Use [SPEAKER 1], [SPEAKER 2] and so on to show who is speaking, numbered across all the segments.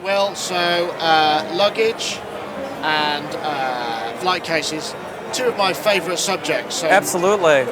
[SPEAKER 1] Will. So luggage and flight cases, two of my favorite subjects. So
[SPEAKER 2] Absolutely.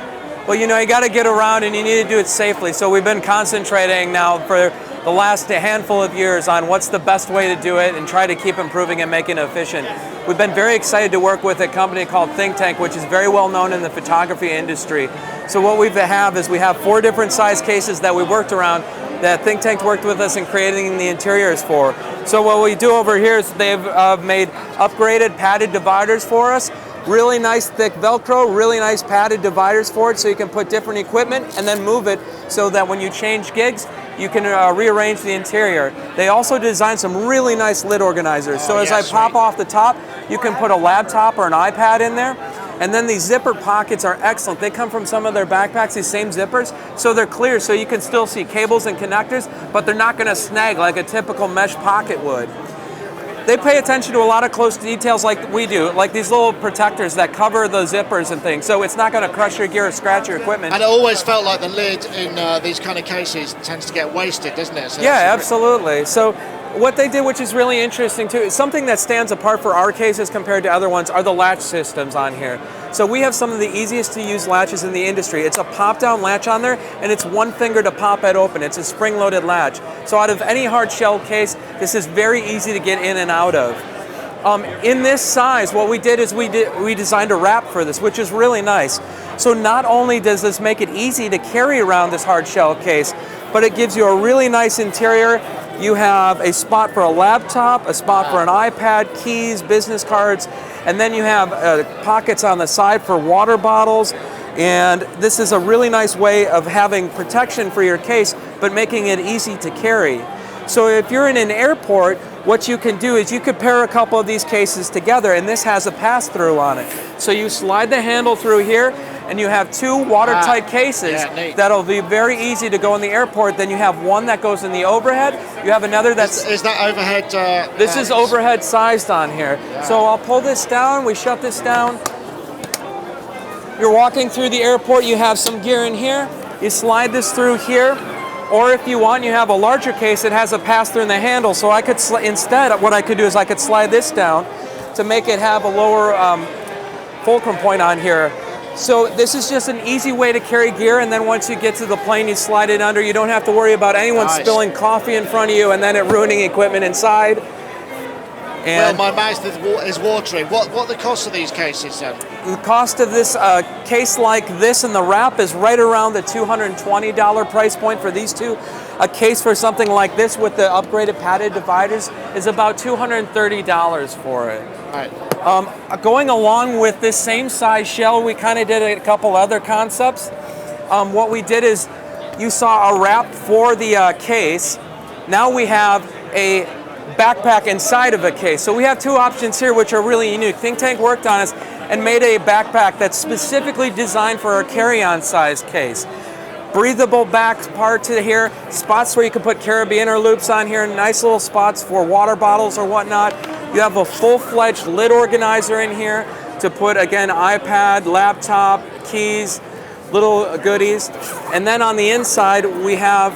[SPEAKER 2] Well, you know, you got to get around and you need to do it safely. So we've been concentrating now for the last handful of years on what's the best way to do it and try to keep improving and making it efficient. We've been very excited to work with a company called Think Tank, which is very well known in the photography industry. So what we have is we have 4 different size cases that we worked around that Think Tank worked with us in creating the interiors for. So what we do over here is they've made upgraded padded dividers for us. Really nice thick Velcro, really nice padded dividers for it so you can put different equipment and then move it so that when you change gigs, you can rearrange the interior. They also designed some really nice lid organizers. So as I pop off the top, you can put a laptop or an iPad in there. And then these zipper pockets are excellent. They come from some of their backpacks, these same zippers, so they're clear so you can still see cables and connectors, but they're not gonna snag like a typical mesh pocket would. They pay attention to a lot of close details like we do, like these little protectors that cover the zippers and things, so it's not going to crush your gear or scratch your equipment.
[SPEAKER 1] And it always felt like the lid in these kind of cases tends to get wasted, doesn't it? So
[SPEAKER 2] yeah, absolutely. So what they did, which is really interesting too, something that stands apart for our cases compared to other ones are the latch systems on here. So we have some of the easiest to use latches in the industry. It's a pop-down latch on there, and it's one finger to pop it open. It's a spring-loaded latch. So out of any hard shell case, this is very easy to get in and out of. In this size, what we did is we designed a wrap for this, which is really nice. So not only does this make it easy to carry around this hard shell case, but it gives you a really nice interior. You have a spot for a laptop, a spot for an iPad, keys, business cards, and then you have pockets on the side for water bottles. And this is a really nice way of having protection for your case, but making it easy to carry. So if you're in an airport, what you can do is you could pair a couple of these cases together, and this has a pass-through on it. So you slide the handle through here, and you have 2 watertight cases that'll be very easy to go in the airport. Then you have one that goes in the overhead. You have another that's...
[SPEAKER 1] Is that overhead?
[SPEAKER 2] This is overhead sized on here. Yeah. So I'll pull this down, we shut this down. You're walking through the airport, you have some gear in here. You slide this through here. Or if you want, you have a larger case that has a pass-through in the handle. So I could, instead, what I could do is I could slide this down to make it have a lower fulcrum point on here. So this is just an easy way to carry gear, and then once you get to the plane, you slide it under. You don't have to worry about anyone spilling coffee in front of you and then it ruining equipment inside.
[SPEAKER 1] And well, my mouth is watering. What are the costs of these cases then?
[SPEAKER 2] The cost of this case like this and the wrap is right around the $220 price point for these two. A case for something like this with the upgraded padded dividers is about $230 for it.
[SPEAKER 1] All right.
[SPEAKER 2] Going along with this same size shell, we kind of did a couple other concepts. What we did is, you saw a wrap for the case. Now we have a backpack inside of a case. So we have 2 options here which are really unique. Think Tank worked on us and made a backpack that's specifically designed for a carry-on size case. Breathable back part to here, spots where you can put carabiner loops on here, nice little spots for water bottles or whatnot. You have a full-fledged lid organizer in here to put, again, iPad, laptop, keys, little goodies. And then on the inside, we have,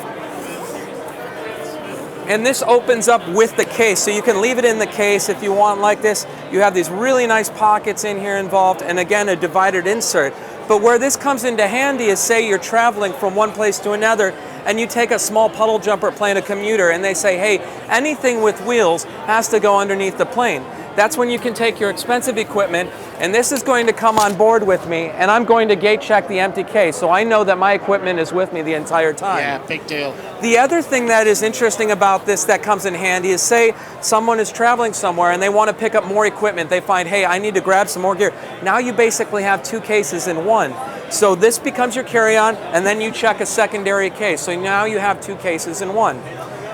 [SPEAKER 2] and this opens up with the case, so you can leave it in the case if you want like this. You have these really nice pockets in here involved, and again, a divided insert. But where this comes into handy is, say you're traveling from one place to another, and you take a small puddle jumper plane, a commuter, and they say, hey, anything with wheels has to go underneath the plane. That's when you can take your expensive equipment, and this is going to come on board with me, and I'm going to gate check the empty case, so I know that my equipment is with me the entire time.
[SPEAKER 1] Yeah, big deal.
[SPEAKER 2] The other thing that is interesting about this that comes in handy is, say someone is traveling somewhere and they want to pick up more equipment. They find, hey, I need to grab some more gear. Now you basically have 2 cases in one. So this becomes your carry-on, and then you check a secondary case. So now you have 2 cases in one.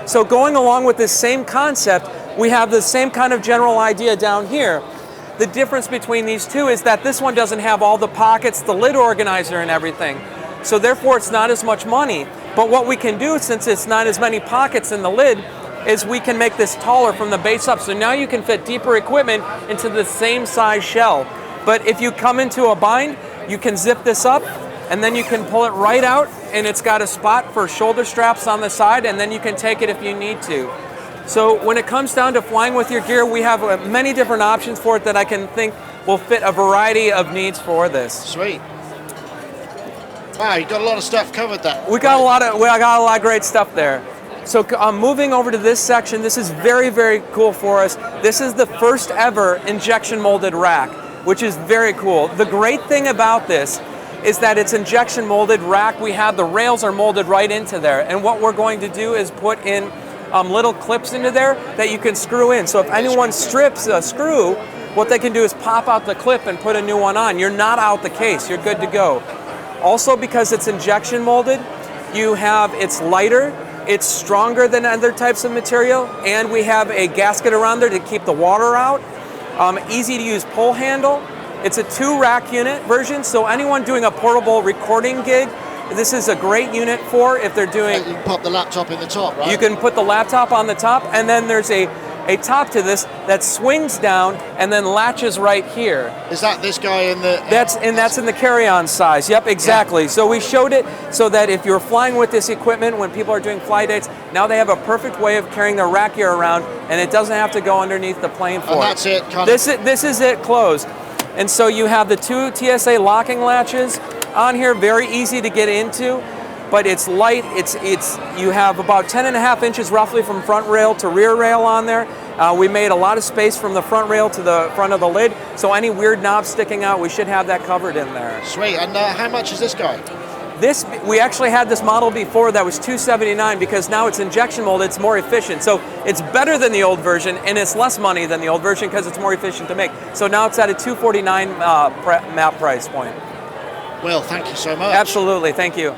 [SPEAKER 2] So going along with this same concept, we have the same kind of general idea down here. The difference between these two is that this one doesn't have all the pockets, the lid organizer and everything. So therefore it's not as much money. But what we can do, since it's not as many pockets in the lid, is we can make this taller from the base up. So now you can fit deeper equipment into the same size shell. But if you come into a bind, you can zip this up, and then you can pull it right out, and it's got a spot for shoulder straps on the side, and then you can take it if you need to. So when it comes down to flying with your gear, we have many different options for it that I can think will fit a variety of needs for this.
[SPEAKER 1] Sweet. Wow, you got a lot of stuff covered there.
[SPEAKER 2] We got a lot of great stuff there. So moving over to this section, this is very, very cool for us. This is the first ever injection molded rack, which is very cool. The great thing about this is that it's injection molded rack. We have the rails are molded right into there. And what we're going to do is put in little clips into there that you can screw in. So if anyone strips a screw, what they can do is pop out the clip and put a new one on. You're not out the case, you're good to go. Also, because it's injection molded, it's lighter, it's stronger than other types of material, and we have a gasket around there to keep the water out. Easy to use pull handle. It's a 2-rack unit version, so anyone doing a portable recording gig, this is a great unit for if they're doing...
[SPEAKER 1] You can pop the laptop in the top, right?
[SPEAKER 2] You can put the laptop on the top, and then there's a top to this that swings down and then latches right here.
[SPEAKER 1] Is that this guy in the...
[SPEAKER 2] That's in the carry-on size. Yep, exactly. Yeah. So we showed it so that if you're flying with this equipment, when people are doing fly dates, now they have a perfect way of carrying their rack gear around, and it doesn't have to go underneath the plane for
[SPEAKER 1] and that's it.
[SPEAKER 2] This is it closed. And so you have the 2 TSA locking latches on here, very easy to get into, but it's light. You have about 10.5 inches roughly from front rail to rear rail on there. We made a lot of space from the front rail to the front of the lid, so any weird knobs sticking out, we should have that covered in there.
[SPEAKER 1] Sweet. And how much is this guy?
[SPEAKER 2] We actually had this model before that was $279 because now it's injection molded, it's more efficient. So it's better than the old version and it's less money than the old version because it's more efficient to make. So now it's at a $249 map price point.
[SPEAKER 1] Well, thank you so much.
[SPEAKER 2] Absolutely, thank you.